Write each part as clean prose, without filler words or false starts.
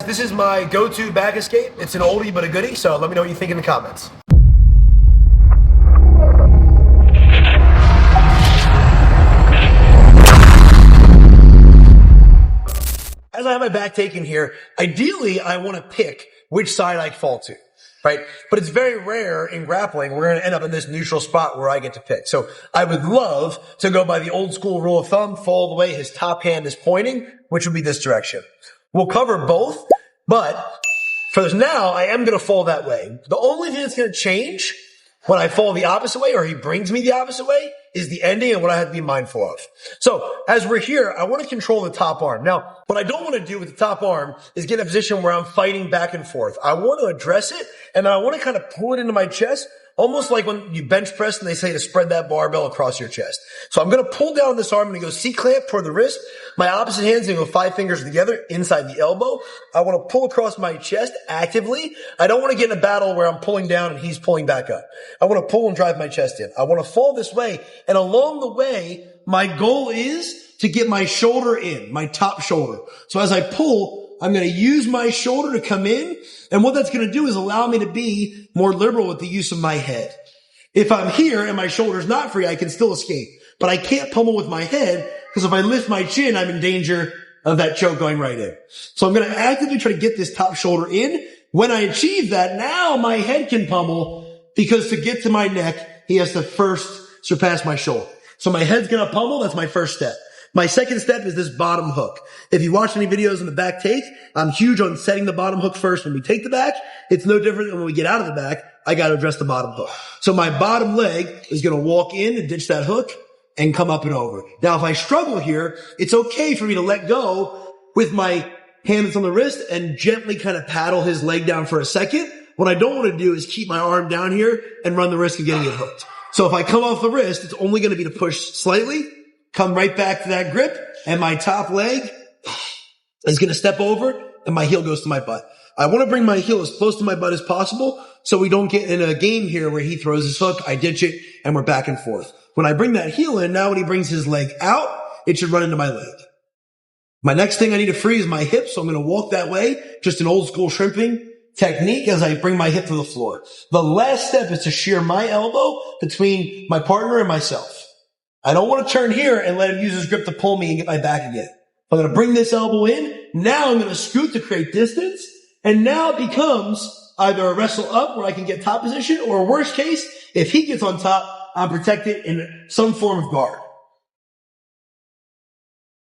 this is my go-to back escape. It's an oldie but a goodie, so let me know what you think in the comments. As I have my back taken here, ideally I want to pick which side I fall to, right? But it's very rare in grappling. We're going to end up in this neutral spot where I get to pick. So I would love to go by the old school rule of thumb, fall the way his top hand is pointing, which would be this direction. We'll cover both, but for now, I am going to fall that way. The only thing that's going to change when I fall the opposite way or he brings me the opposite way is the ending and what I have to be mindful of. So as we're here, I want to control the top arm. Now, what I don't want to do with the top arm is get in a position where I'm fighting back and forth. I want to address it and I want to kind of pull it into my chest, almost like when you bench press and they say to spread that barbell across your chest. So I'm going to pull down this arm. I'm going to go C-clamp toward the wrist. My opposite hand's going to go 5 fingers together inside the elbow. I want to pull across my chest actively. I don't want to get in a battle where I'm pulling down and he's pulling back up. I want to pull and drive my chest in. I want to fall this way. And along the way, my goal is to get my shoulder in, my top shoulder. So as I pull, I'm going to use my shoulder to come in. And what that's going to do is allow me to be more liberal with the use of my head. If I'm here and my shoulder's not free, I can still escape. But I can't pummel with my head because if I lift my chin, I'm in danger of that choke going right in. So I'm going to actively try to get this top shoulder in. When I achieve that, now my head can pummel because to get to my neck, he has to first surpass my shoulder. So my head's going to pummel. That's my first step. My second step is this bottom hook. If you watch any videos on the back take, I'm huge on setting the bottom hook first when we take the back. It's no different than when we get out of the back. I got to address the bottom hook. So my bottom leg is going to walk in and ditch that hook and come up and over. Now, if I struggle here, it's okay for me to let go with my hand that's on the wrist and gently kind of paddle his leg down for a second. What I don't want to do is keep my arm down here and run the risk of getting it hooked. So if I come off the wrist, it's only going to be to push slightly, come right back to that grip, and my top leg is going to step over and my heel goes to my butt. I want to bring my heel as close to my butt as possible so we don't get in a game here where he throws his hook, I ditch it, and we're back and forth. When I bring that heel in, now when he brings his leg out, it should run into my leg. My next thing I need to free is my hip, so I'm going to walk that way, just an old school shrimping technique as I bring my hip to the floor. The last step is to shear my elbow between my partner and myself. I don't want to turn here and let him use his grip to pull me and get my back again. I'm going to bring this elbow in. Now I'm going to scoot to create distance. And now it becomes either a wrestle up where I can get top position, or worst case, if he gets on top, I'm protected in some form of guard.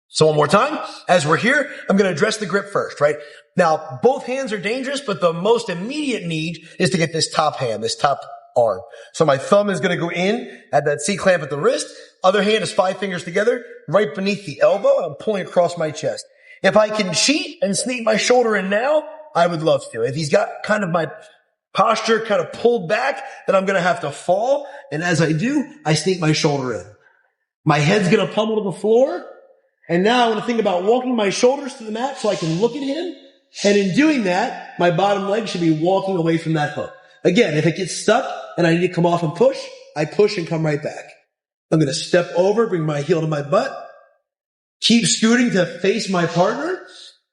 So one more time, as we're here, I'm going to address the grip first, right? Now, both hands are dangerous, but the most immediate need is to get this top hand, this top arm. So my thumb is going to go in at that C-clamp at the wrist. Other hand is 5 fingers together right beneath the elbow. I'm pulling across my chest. If I can cheat and sneak my shoulder in now, I would love to. If he's got kind of my posture kind of pulled back, then I'm going to have to fall. And as I do, I sneak my shoulder in. My head's going to pummel to the floor. And now I want to think about walking my shoulders to the mat so I can look at him. And in doing that, my bottom leg should be walking away from that hook. Again, if it gets stuck and I need to come off and push, I push and come right back. I'm going to step over, bring my heel to my butt, keep scooting to face my partner.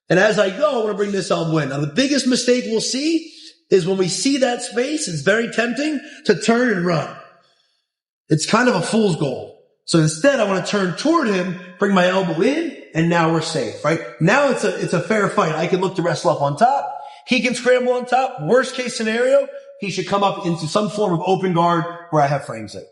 And as I go, I want to bring this elbow in. Now, the biggest mistake we'll see is when we see that space, it's very tempting to turn and run. It's kind of a fool's goal. So instead, I want to turn toward him, bring my elbow in, and now we're safe, right? Now it's a fair fight. I can look to wrestle up on top. He can scramble on top. Worst case scenario, he should come up into some form of open guard where I have frames in.